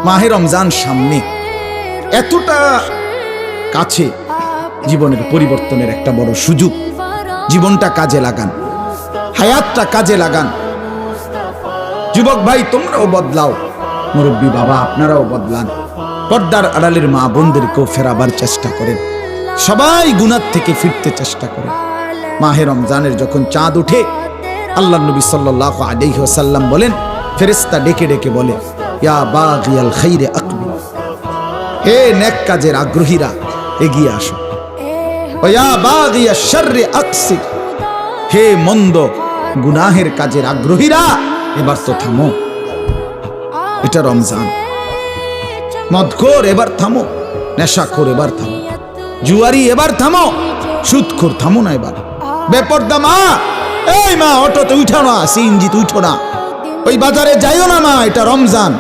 মাহে রমজান সামনে, এতটা কাছে, জীবনের পরিবর্তনের একটা বড় সুযোগ। জীবনটা কাজে লাগান, হায়াতটা কাজে লাগান। যুবক ভাই তোমরাও বদলাও, মুরব্বী বাবা আপনারাও বদলান। পর্দার আড়ালের মা বোনদেরকেও ফেরাবার চেষ্টা করেন। সবাই গুনাহ থেকে ফিরতে চেষ্টা করেন। মাহে রমজানের যখন চাঁদ উঠে, আল্লাহ নবী সাল্লাল্লাহু আলাইহি ওয়াসাল্লাম বলেন, ফেরেশতা ডেকে ডেকে বলে, ইয়া বাগিয়াল খাইরে আকবিল, হে নেক কাজের আগ্রহীরা এগিয়ে আসো। ইয়া বাগিয়াশ শাররি আকসির, হে মন্দ গুনাহের কাজের আগ্রহীরা এবার তো থামো। এটা রমজান। মদখোর এবার থামো, নেশাখোর এবার থামো, জুয়ারি এবার থামো, সুদখোর থামো না এবার। বেপরদা মা, এই মা অটোতে উঠো না, সিএনজিতে উঠো না, ওই বাজারে যাইও না মা, এটা রমজান।